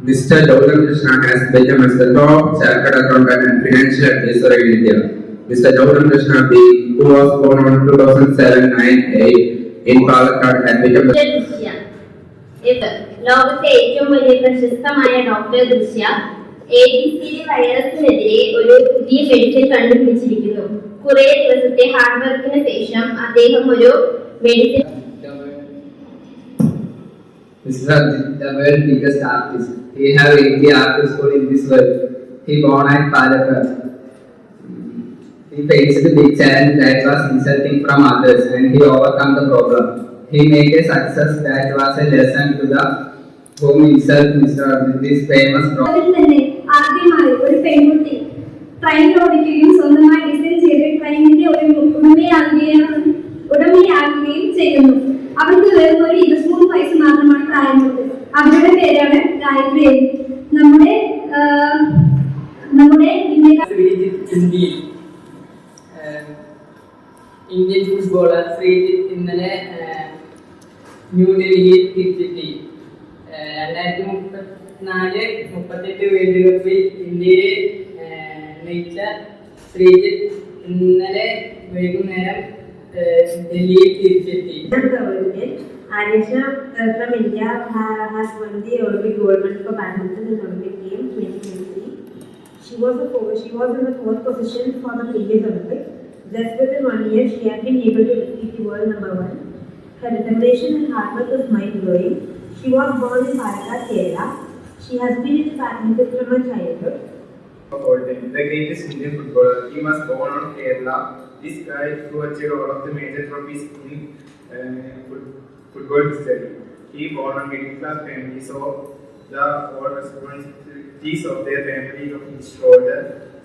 Mr. Gautam Krishna has become as the top chartered accountant and financial advisor in India. Mr. Gautam Krishna, who was born on 2007-9-8 in Palakkad, had become the ലോകത്തെ ഏറ്റവും വലിയ പ്രശസ്തമായ doctor ദൃശ്യ ABC വൈറസിനെതിരെ ഒരു പുതിയ medicine കണ്ടുപിടിച്ചിരിക്കുന്നു. കുറെ ദിവസത്തെ hard വർക്കിന് ശേഷം അദ്ദേഹം ഒരു medicine. This is the world's biggest artist. We have 80 artists in this world. He born at Palakkad. He faced a big challenge that was insulting from others, and he overcome the problem. He made a success that was a lesson to the whom himself, Mr. This famous ആദ്യമായി ഒരു പെൺകുട്ടി train ഓടിക്കുകയും സ്വന്തമായി design ചെയ്ത് ട്രെയിനിന്റെ ഒരു ഉടമയാകുകയും ചെയ്യുന്നു. അവർക്ക് വെറും ഒരു 23 വയസ്സ് മാത്രമാണ് പ്രായമുള്ളത്. അവരുടെ പേരാണ് ഗായത്രി. നമ്മുടെ ഇന്ത്യൻ ഫുട്ബോളർ ശ്രീജിത്ത് ഇന്നലെ ന്യൂഡൽഹിയിൽ തിരിച്ചെത്തി. 2034-38 വേൾഡ് കപ്പിൽ ഇന്ത്യയെ നയിച്ച ശ്രീജിത്ത് ഇന്നലെ വൈകുന്നേരം ഡൽഹിയിൽ തിരിച്ചെത്തി. Anisha from India has won the Olympic gold medal for badminton in Olympic Games 2023. She was in the 4th position for the previous Olympics. Just within 1 year, she had been able to defeat the world number 1. Her determination and hard work was mind-blowing. She was born in Palakkad, Kerala. She has been in badminton from her childhood. The greatest Indian footballer. He was born on Kerala. This guy who achieved all of the major trophies in football history. He born on middle class family, so the all responsibilities of their family on his shoulder.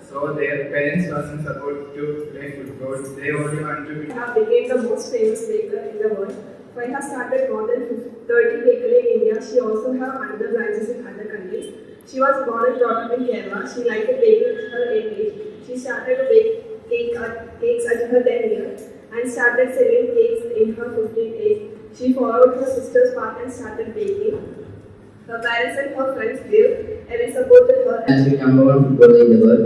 So their parents wasn't supposed to play football. They only want to became the most famous baker in the world. She has started more than 30 bakeries in India. She also have other branches in other countries. She was born and brought up in Kerala. She liked baking at her age. She started to bake cakes at her 10 years and started selling cakes in her 15th age. She followed her sister's path and started baking. Her parents and her friends gave and supported her. As the number 1 footballer in the world,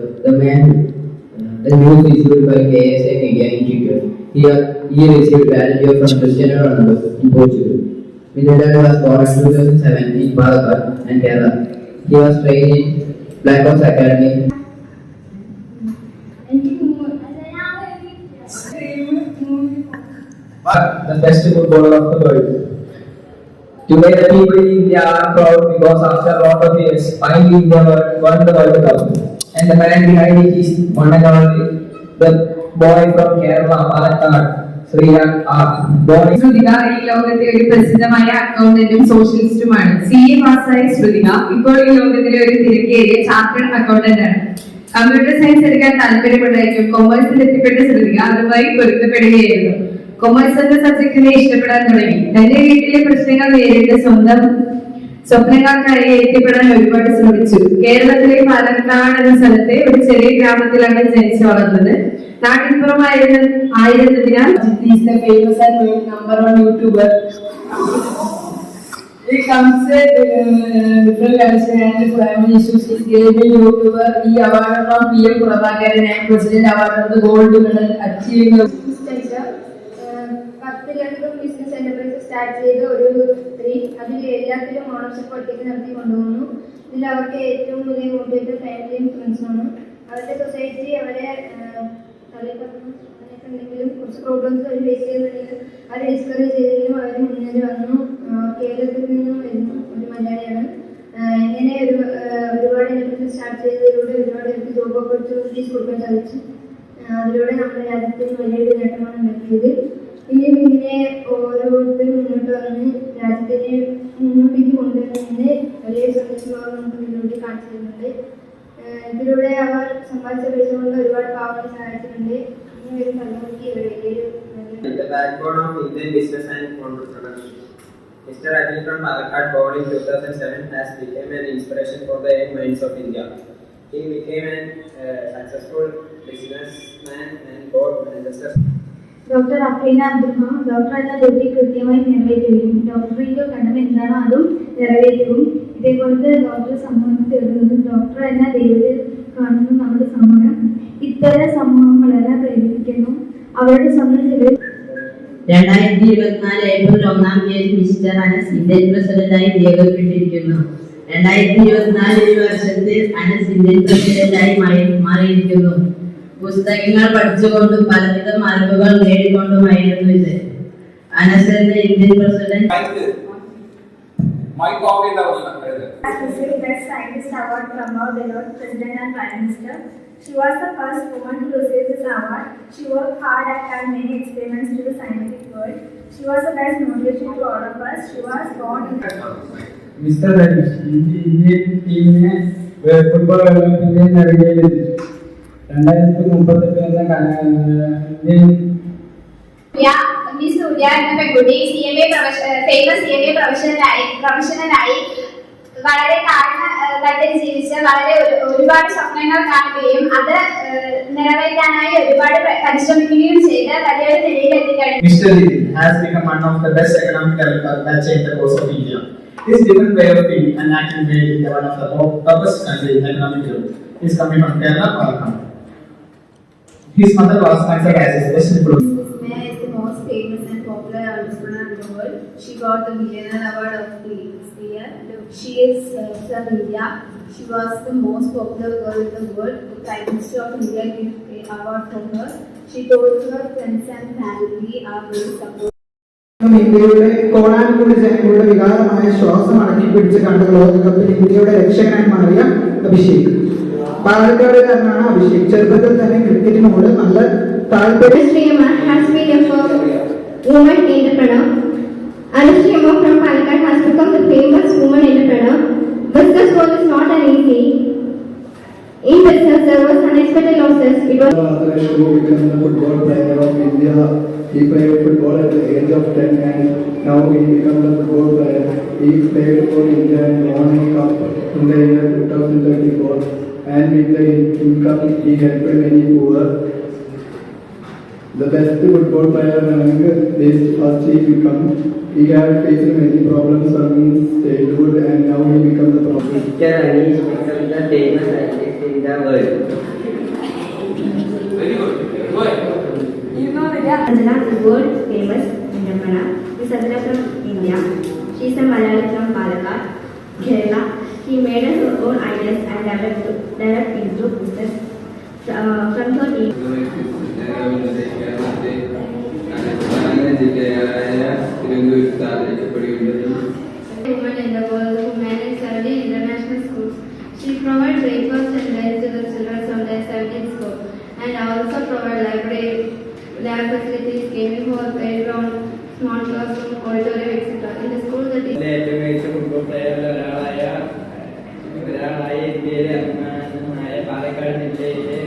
the news is issued by KSA Media Institute. He received value from Cristiano Ronaldo in Portugal. Middleton was born in 2007 in Palakkad and Kerala. He was trained in Black Ops Academy. But the best footballer of the world. Today the people in India are proud because after a lot of years, finally India won the World Cup. And the man behind it is one and only the boy from Kerala, Palakkad, Sriyan R. Shruthika ഈ ലോകത്തെ ഒരു പ്രസിദ്ധമായ അക്കൗണ്ടന്റും സോഷ്യലിസ്റ്റുമാണ്. CA പാസ്സായ ശ്രുതിക ഇപ്പോൾ ഈ ലോകത്തിലെ ഒരു തിരക്കേറിയ ചാർട്ടേഡ് അക്കൗണ്ടന്റ് ആണ്. കമ്പ്യൂട്ടർ സയൻസ് എടുക്കാൻ താല്പര്യപ്പെട്ടായിരിക്കും കൊമേഴ്സിൽ എത്തിപ്പെട്ട ശ്രുതിക അതുമായി പൊരുത്തപ്പെടുകയായിരുന്നു. കൊമേഴ്സ് എന്ന സബ്ജക്റ്റിനെ ഇഷ്ടപ്പെടാൻ തുടങ്ങി. തന്റെ വീട്ടിലെ പ്രശ്നങ്ങൾ നേരിട്ട് സ്വന്തം സ്വപ്നങ്ങൾക്കായി എത്തിപ്പെടാൻ ഒരുപാട് ശ്രമിച്ചു. കേരളത്തിലെ പാലക്കാട് എന്ന സ്ഥലത്തെ ഒരു ചെറിയ ഗ്രാമത്തിലാണ് ജനിച്ചു വളർന്നത്. നാട്ടിൻപുറമായിരുന്നതിനാൽ famous and number 1 YouTuber. He comes different culture and family issues. He gave a YouTuber the award from PM Prabhakaran and President Award of the Gold Medal achieving. Business enterprise start ചെയ്ത ഒരു സ്ത്രീ അതിൽ എല്ലാത്തിലും ownership ഒറ്റയ്ക്ക് നടത്തി കൊണ്ടുപോകുന്നു. ഇതിൽ അവർക്ക് ഏറ്റവും വലിയ മോട്ടിവേറ്റർ ഫാമിലിയും ഫ്രണ്ട്സുമാണ്. അവരുടെ സൊസൈറ്റി അവരെ എന്തെങ്കിലും കുറച്ച് പ്രോബ്ലംസ് അവർ ഫേസ് ചെയ്യുന്നുണ്ടെങ്കിൽ അവർ ഡിസ്കറേജ് ചെയ്തെങ്കിലും അവർ മുന്നേറി വന്നു. കേരളത്തിൽ നിന്നും വരുന്നു, ഒരു മലയാളിയാണ്. ഇങ്ങനെ ഒരുപാട് എന്റർപ്രൈസ് സ്റ്റാർട്ട് ചെയ്തതിലൂടെ ഒരുപാട് പേർക്ക് ജോബ് ഓപ്പർച്യൂണിറ്റീസ് കൊടുക്കാൻ സാധിച്ചു. അതിലൂടെ നമ്മുടെ രാജ്യത്തിന് വലിയൊരു നേട്ടമാണ് ഉണ്ടാക്കിയത്. ഇനിയും ഇങ്ങനെ ഓരോരുത്തരും മുന്നോട്ട് വന്ന് രാജ്യത്തിനെ മുന്നോട്ടേക്ക് കൊണ്ടുവരുന്നതിന് വലിയ സന്തോഷഭാവം നമുക്ക് ഇതിലൂടെ കാണിച്ചു തരുന്നുണ്ട്. ഇതിലൂടെ അവർ സമ്പാദിച്ച പൈസ കൊണ്ട് ഒരുപാട് പാവങ്ങളെ സഹായിച്ചിട്ടുണ്ട്. ഇനി ഒരു തലമുറയ്ക്ക് വലിയൊരു The backbone of Indian business and entrepreneurship. Mr. Akhil from Palakkad, born in 2007, has become an inspiration for the young minds of India. He became a successful businessman and board manager. Doctor Afreena Abdurahman doctor എന്ന duty കൃത്യമായി നിറവേറ്റുകയും ഡോക്ടറിന്റെ കടമ എന്താണോ അതും നിറവേറ്റുകയും ഇതേപോലത്തെ doctor വരുന്നത് doctor എന്ന ദൈവത്തിൽ കാണുന്ന നമ്മുടെ സമൂഹം ഇത്തരം സമൂഹങ്ങളെല്ലാം പ്രേരിപ്പിക്കുന്നു. അവരുടെ സ്വന്തം ചെറിയ 2024 ഏപ്രിൽ 1-ാം തീയതി മിസ്റ്റർ അനസ് ഇന്ത്യൻ പ്രസിഡന്റായി നിയോഗിക്കപ്പെട്ടിരിക്കുന്നു. 2024 വർഷത്തിൽ അനസ് ഇന്ത്യൻ പ്രസിഡന്റായി മാറിയിരിക്കുന്നു. പുസ്തകങ്ങൾ പഠിച്ചുകൊണ്ടും പലവിധ അറിവുകൾ നേടിക്കൊണ്ടുമായിരുന്നു ഇത്. അനസ് എന്ന Indian president Best Scientist Award from our beloved President and Prime Minister. She was the first woman to receive this award. She worked hard and had many experiments to the scientific world. She was the best motivation to all of us. She was born in mister Ratheesh Indian ടീമിനെ football world കപ്പിന്റെ നെറുകയിലെത്തിച്ചു. 2038 എന്ന Indian miss സൂര്യ എന്ന പെൺകുട്ടി famous CMA പ്രൊഫഷണലായി വളരെ താഴ്ന്ന തട്ടിൽ ജീവിച്ച് വളരെ ഒരുപാട് സ്വപ്നങ്ങൾ കാണുകയും അത് നിറവേറ്റാനായി ഒരുപാട് പരിശ്രമിക്കുകയും ചെയ്ത് വലിയൊരു നിലയിലെത്തിക്കഴിഞ്ഞു. Mr. Lilly has become one of the best economic developers in the course of India. His different way of thinking and acting made India one of the toughest countries in economic growth. He is coming from Kerala, Palakkad. His mother was considered as his best influence. May is the most famous and popular entrepreneur in the world. She got the Millionaire Award of the year. She is from India. She was the most popular girl in the world. The Prime Minister of India gave an award for her. She told her friends and family are very supportive. ഇന്ത്യയുടെ കോടാനുകൂടി ജനങ്ങളുടെ വികാരമായ ശ്വാസം അടക്കി പിടിച്ച് കണ്ട ലോകകപ്പിൽ ഇന്ത്യയുടെ രക്ഷകനായി മാറിയ അഭിഷേക്. പാലക്കാടുകാരനാണ് അഭിഷേക്. ചെറുപ്പത്തിൽ തന്നെ ക്രിക്കറ്റിനോട് നല്ല താല്പര്യം. Has been a woman entrepreneur. Anushri Amma from Palakkad has become the famous woman entrepreneur. Business world is not an easy. In business, there was unexpected losses. It was become the football player of India. He played football at the age of 10 and now he became the football player. He played for India and won a cup in the year 2034. And with the income, he helped many poor. The best football player among this first he became. He had faced many problems from his childhood and now he became the problem. Mr. Anish became the famous scientist in the world. Very good. Go ahead. Sanjana is world famous entrepreneur. Miss Sanjana from India. She is a Malayali from Palakkad, Kerala. She made her own ideas and developed into business from her team. Women in the world who manage 70 international schools. She provides breakfast and lunch to the children from their 17th school and also provide lab facilities, gaming hall, playground, small classroom, auditorium, etc. In the school, the ഏറ്റവും മികച്ച football പ്ലെയറിൽ ഒരാളായ ഇന്ത്യയിലെ അഭിമാനമായ പാലക്കാട് ജില്ലയിലെ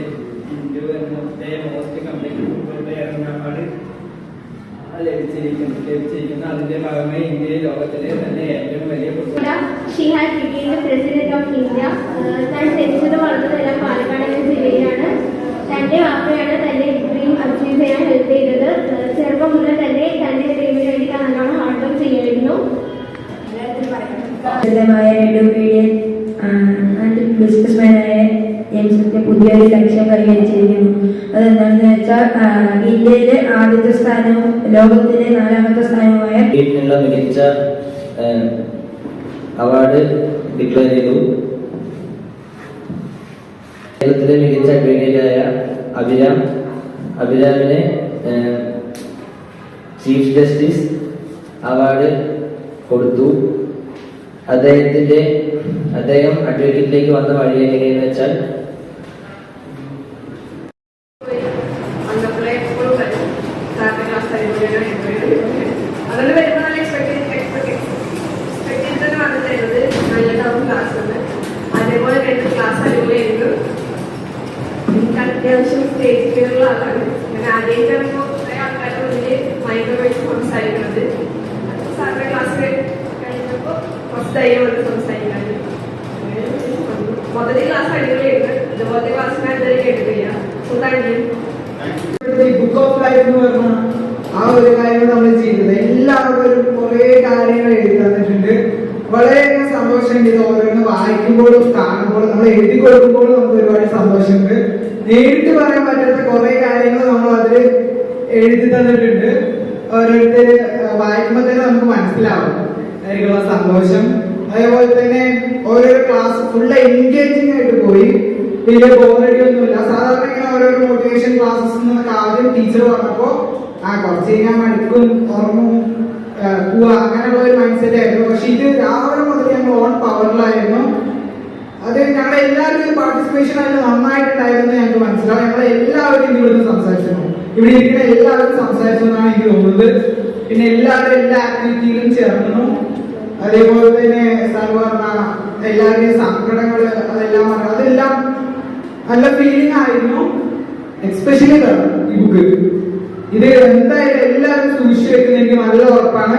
India എന്നത്തെ most complete football player എന്ന award ലഭിച്ചിരിക്കുന്നു. അതിന്റെ ഭാഗമായി ഇന്ത്യയിൽ ലോകത്തിലെ തന്നെ ഏറ്റവും വലിയ football. She has become the president of India. താൻ ജനിച്ചത് വളർന്നതെല്ലാം പാലക്കാട് എന്ന ജില്ലയിലാണ്. തന്റെ വാപ്പയാണ് തന്റെ ഡ്രീം അച്ചീവ് ചെയ്യാൻ ഹെൽപ്പ് ചെയ്തത്. ചെറുപ്പം മുതൽ തന്നെ തന്റെ ഡ്രീമിന് വേണ്ടി നല്ലോണം ഹാർഡ് വർക്ക് ചെയ്യായിരുന്നു. ബിസിനസ്മാനായ ജെയിംസിന്റെ പുതിയൊരു ലക്ഷ്യം കൈവരിച്ചിരിക്കുന്നു. അതെന്താണെന്ന് വെച്ചാൽ ഇന്ത്യയിലെ ആദ്യത്തെ സ്ഥാനവും ലോകത്തിലെ 4ാമത്തെ സ്ഥാനവുമായ വീട്ടിലുള്ള മികച്ച അവാർഡ് ഡിക്ലെയർ ചെയ്തു. കേരളത്തിലെ മികച്ച അഡ്വക്കേറ്റായ അഭിരാമിനെ ചീഫ് ജസ്റ്റിസ് അവാർഡ് കൊടുത്തു. അദ്ദേഹം അഡ്വക്കേറ്റിലേക്ക് വന്ന വഴി എങ്ങനെയെന്ന് വെച്ചാൽ അതിൽ വരുമ്പോൾ നല്ല എക്സ്പെക്ടേഷൻ വന്നിട്ടുള്ളത് നല്ലതാവും ക്ലാസ് ഉണ്ട്. അതേപോലെ 2 ക്ലാസ് അടിപൊളിയായിരുന്നു. എനിക്ക് അത്യാവശ്യം സ്റ്റേജ് ഫിയറുള്ള ആളാണ്. ഞാൻ ആദ്യമായിട്ടാണ് ഇപ്പോൾ കുറേ ആൾക്കാരുടെ മുന്നിൽ മൈക്രോവേവ് സംസാരിക്കുന്നത്. സാറിൻ്റെ ക്ലാസ് കഴിഞ്ഞപ്പോൾ കുറച്ച് ധൈര്യമുണ്ട് സംസാരിക്കാൻ. മൊത്തത്തിൽ ക്ലാസ് അടിപൊളിയായിരുന്നു. ഇതുപോലത്തെ ക്ലാസ് ഞാൻ ഇതുവരെ കേട്ടിട്ടില്ല. So thank you. Book of life എന്ന് പറഞ്ഞ ആ ഒരു കാര്യം നമ്മൾ ചെയ്യുന്നത് എല്ലാവരും കുറെ കാര്യങ്ങൾ എഴുതി തന്നിട്ടുണ്ട്. വളരെയധികം സന്തോഷമുണ്ട്. ഇത് ഓരോന്ന് വായിക്കുമ്പോഴും കാണുമ്പോഴും നമ്മൾ എഴുതി കൊടുക്കുമ്പോഴും നമുക്ക് ഒരുപാട് സന്തോഷമുണ്ട്. നേരിട്ട് പറയാൻ പറ്റാത്ത കുറെ കാര്യങ്ങൾ നമ്മൾ അതിൽ എഴുതി തന്നിട്ടുണ്ട്. ഓരോരുത്തർ വായിക്കുമ്പോൾ തന്നെ നമുക്ക് മനസ്സിലാവും അതിലുള്ള സന്തോഷം. അതേപോലെ തന്നെ ഓരോരോ ക്ലാസ് ഫുള്ള് എൻഗേജിങ് ആയിട്ട് പോയി, വലിയ ബോറടി ഒന്നുമില്ല. സാധാരണ ഇങ്ങനെ ഓരോരോ മോട്ടിവേഷൻ ക്ലാസ്സസ് എന്നൊക്കെ ആദ്യം ടീച്ചർ പറഞ്ഞപ്പോൾ കുറച്ച് കഴിഞ്ഞാൽ മടുക്കും, ഉറങ്ങും, പോവാ, അങ്ങനെയുള്ള ഒരു മൈൻഡ് സെറ്റ് ആയിരുന്നു. പക്ഷെ ഇത് രാവിലെ മുതൽ ഞങ്ങൾ ഓൺ പവറിലായിരുന്നു. അത് ഞങ്ങളെ എല്ലാവരും പാർട്ടിസിപ്പേഷൻ ആയിട്ട് നന്നായിട്ടുണ്ടായിരുന്നു ഞങ്ങൾക്ക് മനസ്സിലാവും. ഞങ്ങളെല്ലാവരും ഇവിടുന്ന് സംസാരിച്ചിരുന്നു, ഇവിടെ ഇരിക്കുന്ന എല്ലാവരും സംസാരിച്ചു എന്നാണ് എനിക്ക് തോന്നുന്നത്. പിന്നെ എല്ലാവരും എല്ലാ ആക്ടിവിറ്റിയിലും ചേർന്നു. അതേപോലെ തന്നെ സാർ പറഞ്ഞ എല്ലാവരുടെയും സങ്കടങ്ങൾ അതെല്ലാം നല്ല ഫീലിംഗ് ആയിരുന്നു. എക്സ്പെഷ്യലി ഈ ബുക്ക് ഇത് എന്തായാലും എല്ലാവരും സൂക്ഷിച്ചു വെക്കുന്ന എനിക്ക് നല്ല ഉറപ്പാണ്.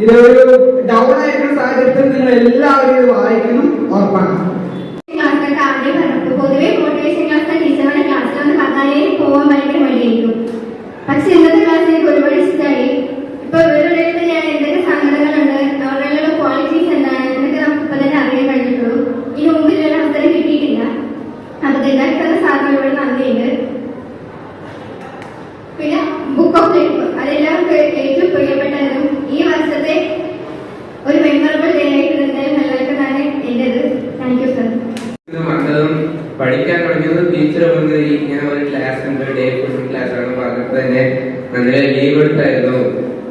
ഇതൊരു ഡൗൺ ആയിരിക്കുന്ന സാഹചര്യത്തിൽ നിങ്ങൾ എല്ലാവരും ഇത് വായിക്കണം ഉറപ്പാണ്. പൊതുവെ മോട്ടിവേഷൻ ക്ലാസ് ടീച്ചറുടെ ക്ലാസ്സിലൊന്ന് പറഞ്ഞാലേ പോകാൻ ഭയങ്കര മടിയായിരിക്കും. പക്ഷെ ഇന്നത്തെ ക്ലാസ് എനിക്ക് ഒരുപാട് ഇഷ്ടമായി. ഇപ്പൊ ഇവരുടെ ഞാൻ എന്തൊക്കെ സങ്കടങ്ങളുണ്ട്, അവരുടെ ക്വാളിറ്റീസ് എന്താണ് എന്നൊക്കെ നമുക്ക് ഇപ്പൊ തന്നെ അറിയാൻ കഴിഞ്ഞിട്ടുള്ളൂ. ഇനി മുമ്പിലുള്ള അവസരം കിട്ടിയിട്ടില്ല. അപ്പൊ എല്ലാവർക്കും സാറിനോട് നന്ദിയുണ്ട്. പിന്നെ ബുക്ക് ഓഫ് ലൈഫ് അതെല്ലാവർക്കും ഏറ്റവും പ്രിയപ്പെട്ടതും ഈ വർഷത്തെ ഒരു മെമ്മറബിൾ ഡേ ആയിട്ട് എന്തായാലും നിലനിൽക്കുന്നതാണ് എന്റേത്. Thank you sir. വന്നതും പഠിക്കാൻ തുടങ്ങിയത് ടീച്ചർ വന്ന് ഇങ്ങനെ ഒരു ക്ലാസ് ഉണ്ട്, ഡേ ഫുൾ ക്ലാസ് ആണ് പറഞ്ഞപ്പോൾ തന്നെ നല്ല ലീവ് എടുത്തായിരുന്നു.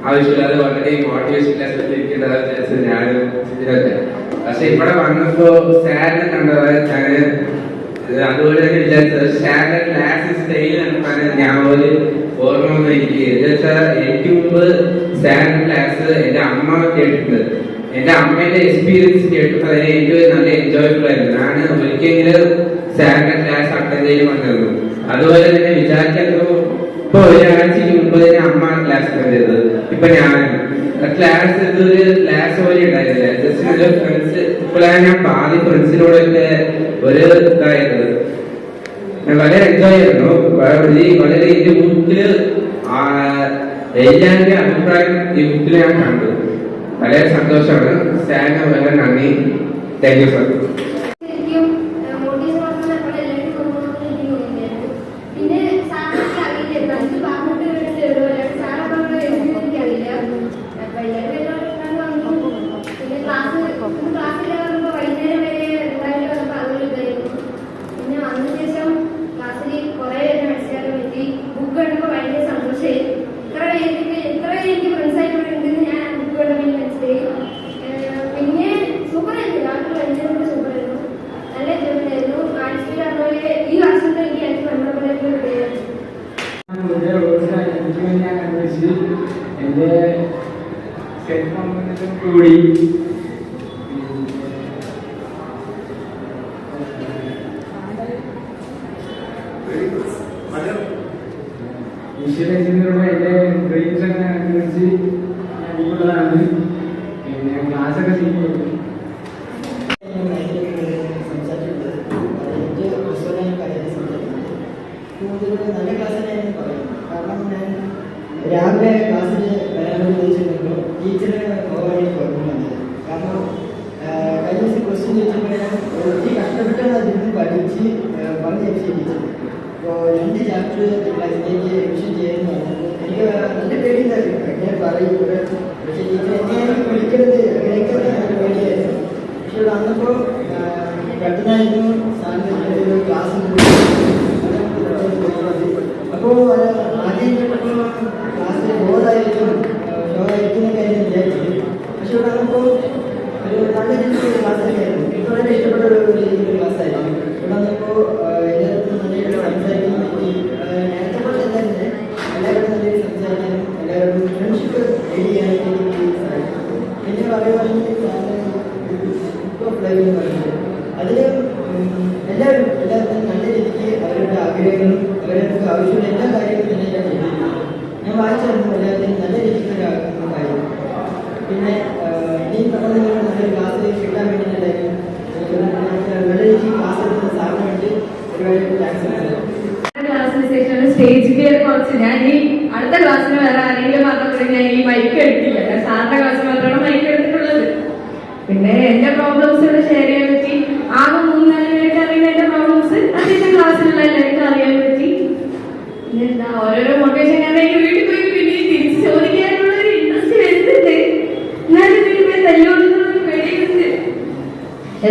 ആവശ്യമില്ലാതെ വളരെ മോട്ടിവേഷൻ ക്ലാസ് ഇരിക്കേണ്ടത് ഞാനും ഇതിലൊക്കെ. പക്ഷെ ഇവിടെ വന്നപ്പോ സാറിനെ കണ്ടത് ഞാൻ അതുപോലെ തന്നെ വിചാരിച്ചത് സാറിന്റെ ക്ലാസ് സ്റ്റൈൽ കണ്ടാണ് ഞാൻ ഒരു ഓർമ്മ വന്നു. എനിക്ക് മുമ്പ് സാറിന്റെ ക്ലാസ് എന്റെ അമ്മ കേട്ടിട്ടുണ്ട്. എന്റെ അമ്മയുടെ എക്സ്പീരിയൻസ് കേട്ടപ്പോൾ തന്നെ എനിക്ക് നല്ല എൻജോയബിൾ ആയിരുന്നു. ഞാൻ ഒരിക്കലെങ്കിലും സാറിന്റെ ക്ലാസ് അറ്റൻഡ് ചെയ്ത് വന്നിരുന്നു. അതുപോലെ തന്നെ വിചാരിക്കുന്നു ഇപ്പൊ ഒരാഴ്ചക്ക് മുമ്പ് തന്നെ അമ്മ ക്ലാസ് അറ്റൻഡ് ചെയ്തത്. ഇപ്പൊ ഞാൻ ക്ലാസ് ഇതൊരു ക്ലാസ് പോലെ ഉണ്ടായിരുന്നില്ല, ജസ്റ്റ് ഒരു ഫ്രണ്ട്സ്. ഇപ്പോഴാണ് ഞാൻ പാതി ഫ്രണ്ട്സിനോടൊക്കെ ഒരു ഇതായത്. ഞാൻ വളരെ എൻജോയ് ആയിരുന്നു. വളരെ ഈ ബുക്കില് എല്ലാവരുടെയും അഭിപ്രായം ഈ ബുക്കിൽ ഞാൻ കണ്ടു. വളരെ സന്തോഷമാണ്. സാറിന് വളരെ നന്ദി. Thank you sir. പിന്നെ സാറിനൊക്കെ അറിയില്ല, പറഞ്ഞിട്ട് സാറൊക്കെ എനിക്കറിയില്ല. പിന്നെ ക്ലാസ്സിൽ വരുമ്പോൾ വൈകുന്നേരം വരെ എന്തായാലും നമുക്ക് അറിയില്ലായിരുന്നു. പിന്നെ വന്ന ശേഷം ക്ലാസ്സിൽ കുറെ പേര് മനസ്സിലാക്കാൻ പറ്റി. ബുക്ക് കണ്ടപ്പോൾ ഭയങ്കര സന്തോഷമായി. എത്ര എനിക്ക് ഫ്രണ്ട്സായിട്ട് ഉണ്ടെന്ന് ഞാൻ ബുക്ക് കണ്ടപ്പോൾ മനസ്സിലായി. പിന്നെ സൂപ്പറായിരുന്നു, രാത്രി വൈകുന്നേരം സൂപ്പറായിരുന്നു. നല്ല ജോലിയായിരുന്നു. ആഴ്ചയിൽ അതുപോലെ ഈ വർഷത്തെ എനിക്ക് ഏറ്റവും മെമ്മറബിളായിട്ടുള്ള ഒരു ഡേയായിരുന്നു. എന്റെ കൂടി വിഷ്വലൈസിങ്ങിലൂടെ എന്റെ ഡ്രീംസ് ഒക്കെ അനുസരിച്ച് ഞാനുള്ളതാണ്. പിന്നെ ക്ലാസ്സൊക്കെ ചെയ്യുന്നത് നല്ല ക്ലാസ് തന്നെയായിരുന്നു പറയും. കാരണം ഞാൻ രാവിലെ ക്ലാസ്സിൽ വരാൻ ചോദിച്ചിട്ടുണ്ടോ ടീച്ചറ് ഓവറായി കുഴപ്പമില്ല. കാരണം കഴിഞ്ഞ ദിവസം ക്വസ്റ്റ്യൻ ചോദിച്ചപ്പോൾ ഞാൻ ഒത്തിരി കഷ്ടപ്പെട്ടാണ് അതിരുന്ന് പഠിച്ച് പറഞ്ഞ് എക്സിക്യൂട്ട്. അപ്പോൾ 2 ചാപ്റ്റർ ക്ലാസ്സിലേക്ക് റിവിഷൻ ചെയ്യുന്നു. എനിക്ക് നല്ല പേടിയുണ്ടായിരുന്നു, എങ്ങനെ പറയും. പക്ഷേ ടീച്ചർ എങ്ങനെയാണ് വിളിക്കുന്നത് അങ്ങനെയൊക്കെ പേടിയായിരുന്നു. പക്ഷെ ഇവിടെ വന്നപ്പോൾ പെട്ടെന്നായിരുന്നു സാറിന് ക്ലാസ് അപ്പോൾ ആദ്യം കേട്ടപ്പോൾ ക്ലാസ്സിൽ ബോറായിരിക്കും ഷോറായിരിക്കുന്ന കാര്യം വിചാരിച്ചത്. പക്ഷെ ഇവിടെ വന്നപ്പോൾ ഒരു നല്ല രീതിയിലുള്ള ക്ലാസ് തന്നെയായിരുന്നു. എനിക്ക് വളരെ ഇഷ്ടപ്പെട്ട ഒരു രീതിയിലുള്ള ക്ലാസ് ആയിരുന്നു. ഇവിടെ വന്നപ്പോൾ എല്ലാവർക്കും നല്ല രീതിയിൽ സംസാരിക്കാൻ പറ്റി. നേരത്തെ പോലെ തന്നെ എല്ലാവരും നല്ല രീതിയിൽ സംസാരിക്കാനും എല്ലാവരും ഫ്രണ്ട്ഷിപ്പ് റെഡി ചെയ്യാനായിട്ട് എനിക്ക് സാധിക്കും. പിന്നെ പറയുകയാണെങ്കിൽ ബുക്ക് ഓഫ് ലൈഫ് എന്ന് പറയുന്നത് അതിൽ എല്ലാവർക്കും നല്ല രീതിക്ക് അവരുടെ ആഗ്രഹങ്ങളും അവർക്ക് ആവശ്യമുള്ള എല്ലാ കാര്യങ്ങളും തന്നെ ഞാൻ ചെയ്തിട്ടുണ്ട്. ഞാൻ വായിച്ചായിരുന്നു എല്ലാവരും നല്ല രീതിക്ക് ഒരു കാര്യം. പിന്നെ ഈ പെട്ടെന്ന് നല്ലൊരു ക്ലാസ് കിട്ടാൻ വേണ്ടിയിട്ടുണ്ടായിരുന്നു. നല്ല രീതിക്ക് ക്ലാസ് എടുക്കുന്ന സാറിന് വേണ്ടി ഒരുപാട് താങ്ക്സ്. ക്ലാസ്സിന് ശേഷം സ്റ്റേജ് ഫിയർ കുറച്ച് ഞാൻ ഈ അടുത്ത ക്ലാസ്സിന് വേറെ ആരെങ്കിലും പറഞ്ഞപ്പോൾ ഞാൻ ഈ മൈക്ക് എടുത്തില്ല. സാറിന്റെ ക്ലാസ്സിൽ മാത്രമാണ് മൈക്ക് എടുത്തിട്ടുള്ളത്.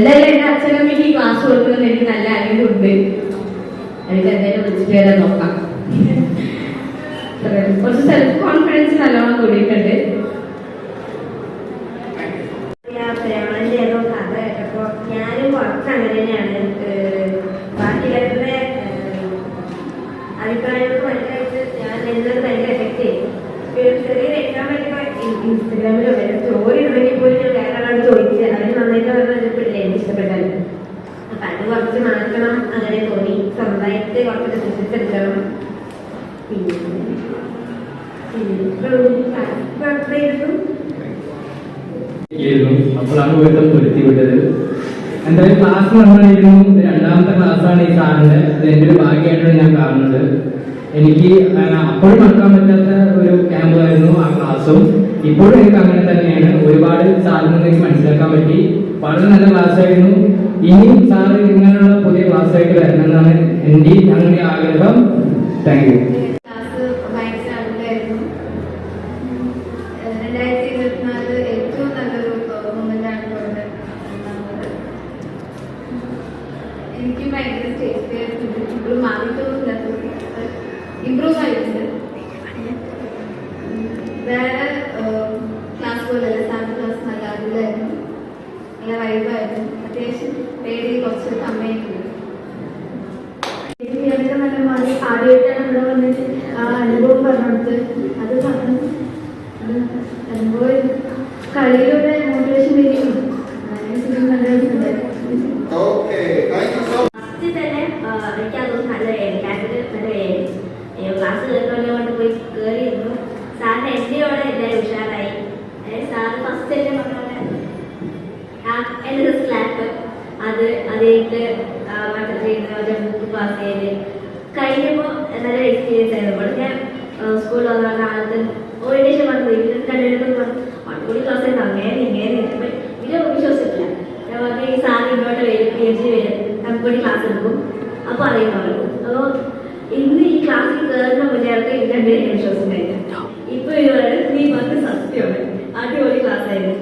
എന്തായാലും എന്റെ അച്ഛനമ്മയ്ക്ക് ഈ ക്ലാസ് കൊടുക്കുന്നത് എനിക്ക് നല്ല അറിവുണ്ട്. എനിക്ക് എന്തായാലും വിളിച്ചിട്ട് വരാൻ നോക്കാം. കുറച്ച് സെൽഫ് കോൺഫിഡൻസ് നല്ലോണം കൂടിയിട്ടുണ്ട്. പ്രേമന്റെ ഏതോ കഥ കേട്ടപ്പോ ഞാനും കുറച്ച് അങ്ങനെ തന്നെയാണ്. ബാക്കിയുള്ളവരുടെ അഭിപ്രായങ്ങൾക്ക് ഭയങ്കരമായിട്ട് ഞാൻ എന്നത് ഭയങ്കര എഫക്ട് ചെയ്യും. ചെറിയ എക്സാം ഇൻസ്റ്റഗ്രാമിലോ സ്റ്റോറി ഉണ്ടെങ്കിൽ പോലും ഞാൻ വേറെ ആളോട് ചോദിച്ചത് അതിന് നന്നായിട്ട് പറഞ്ഞിട്ടില്ലേ എനിക്ക് ഇഷ്ടപ്പെട്ടാലും. അപ്പൊ അത് കുറച്ച് മാറ്റണം അങ്ങനെ തോന്നി. സ്വന്തമായിട്ട് കുറച്ച് വിശ്വസിച്ചെടുക്കണം. അപ്പോഴാണ് വീട്ടിൽ പൊരുത്തി വിട്ടത്. എന്തായാലും ക്ലാസ് വന്നിരുന്നു. രണ്ടാമത്തെ ക്ലാസ്സാണ് ഈ സാറിന്റെ. അത് എൻ്റെ ഒരു ഭാഗ്യമായിട്ടാണ് ഞാൻ കാണുന്നത്. എനിക്ക് അപ്പോഴും മറക്കാൻ പറ്റാത്ത ഒരു ക്യാമ്പായിരുന്നു ആ ക്ലാസ്സും. ഇപ്പോഴും എനിക്ക് അങ്ങനെ തന്നെയാണ്. ഒരുപാട് സാറിൽ നിന്ന് എനിക്ക് മനസ്സിലാക്കാൻ പറ്റി. വളരെ നല്ല ക്ലാസ്സായിരുന്നു. ഇനിയും സാറ് ഇങ്ങനെയുള്ള പുതിയ ക്ലാസ്സായിട്ട് വരണം എന്നാണ് എൻ്റെ ഞങ്ങളുടെ ആഗ്രഹം. Thank you. ക്ലാസ് ഭയങ്കര അടിപൊളിയായിരുന്നു. 2024 ഏറ്റവും നല്ലൊരു മൊമെന്റാണ് ഇവിടെ ഉണ്ടാകുന്നത്. എനിക്ക് ഭയങ്കര സ്റ്റേജ് ഫിയർ ഇപ്പോഴും മാറിയിട്ടൊന്നുമില്ല, ഇമ്പ്രൂവ് ആയിട്ടുണ്ട്. വേറെ ക്ലാസ് പോലെയല്ല, സാറിൻ്റെ ക്ലാസ് നല്ല അടിപൊളിയായിരുന്നു, നല്ല വൈബായിരുന്നു. അത്യാവശ്യം പേടി കുറച്ച് കമ്മിയായിട്ടുണ്ട്. എനിക്ക് നല്ല മാറി. ആദ്യമായിട്ടാണ് ഇവിടെ വന്നിട്ട് ആ അനുഭവം പറഞ്ഞെടുത്ത് അത് പറഞ്ഞു. അനുഭവം കളിയിലൂടെ മോട്ടിവേഷൻ വരികയും നല്ല രസമുണ്ടായിരുന്നു. ഫസ്റ്റ് തന്നെ എനിക്കതൊന്നും നല്ല ക്ലാസ്സിൽ നല്ല ക്ലാസ് കേൾക്കാൻ കൊണ്ട് പോയി കയറിയിരുന്നു. സാറിന് എൻ്റെയോടെ എല്ലാവരും ഉഷാറായി. സാറ് ഫസ്റ്റ് തന്നെ പറഞ്ഞ പോലെ എൻ്റെ സ്ലാപ്പ് അത് കഴിഞ്ഞിട്ട് മറ്റേ ബുക്ക് പാസ് ചെയ്ത് കഴിഞ്ഞപ്പോൾ നല്ല എക്സ്പീരിയൻസ് ആയിരുന്നു. അപ്പോൾ ഞാൻ സ്കൂളിൽ വന്ന ആളത്ത് ഓറിയന്റേഷൻ പറഞ്ഞു കണ്ടിട്ട് പറഞ്ഞു മണിക്കൂടി ക്ലാസ് ആയിരുന്നു. അങ്ങനെ ഇങ്ങനെ ഇതിനെ വിശ്വസിച്ചില്ല. ഞാൻ പറഞ്ഞ ഈ സാറ് ഇങ്ങോട്ട് വരും, PhD വരും, നമുക്കൂടി ക്ലാസ് എടുക്കും. അപ്പോൾ അറിയുന്നു. അപ്പോൾ ഇന്ന് ഈ ക്ലാസ്സിൽ കയറുന്ന മുന്നേർക്ക് ഇതിനെ വിശ്വസിച്ചില്ല. ഇപ്പൊ ഇവരുടെ 3 month സത്യമാണ്. അടിപൊളി ക്ലാസ് ആയിരുന്നു.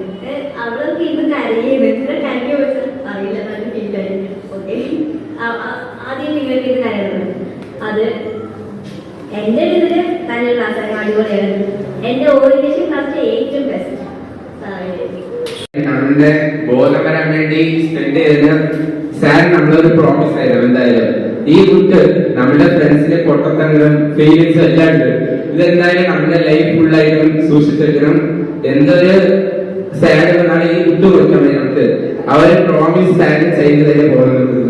അവർക്ക് ഇന്ന് കരയുന്നത് കരഞ്ഞു വെച്ചാൽ അറിയില്ല, നല്ല ഫീലായി. ഓക്കെ, ആദ്യം നിങ്ങൾക്ക് ഇത് കരയുന്നത് അത് എൻ്റെ ഇതില് നല്ല ക്ലാസ് ആയിരുന്നു, അടിപൊളിയായിരുന്നു. എൻ്റെ ഓറിയന്റേഷൻ ക്ലാസ് ഏറ്റവും ബെസ്റ്റ്. നമ്മളുടെ ബോധം വരാൻ വേണ്ടി സ്പെൻഡ് ചെയ്ത സാർ നമ്മളൊരു പ്രോമിസ് ആയിരുന്നു. എന്തായാലും ഈ കുട്ട് നമ്മുടെ ഫ്രണ്ട്സിന്റെ പൊട്ടത്തങ്ങളും ഫീലിങ്സും എല്ലാം ഉണ്ട്. ഇതെന്തായാലും നമ്മുടെ ലൈഫ് ഫുള്ളായിട്ടും സൂക്ഷിച്ചു വെക്കണം. എന്തൊരു സാഡ് എന്നാണ് ഈ കുട്ട് കൊടുക്കാൻ വേണ്ടി നമുക്ക് അവര് പ്രോമിസ് സാഡ് ചെയ്ത് തന്നെ പോകുന്നത്.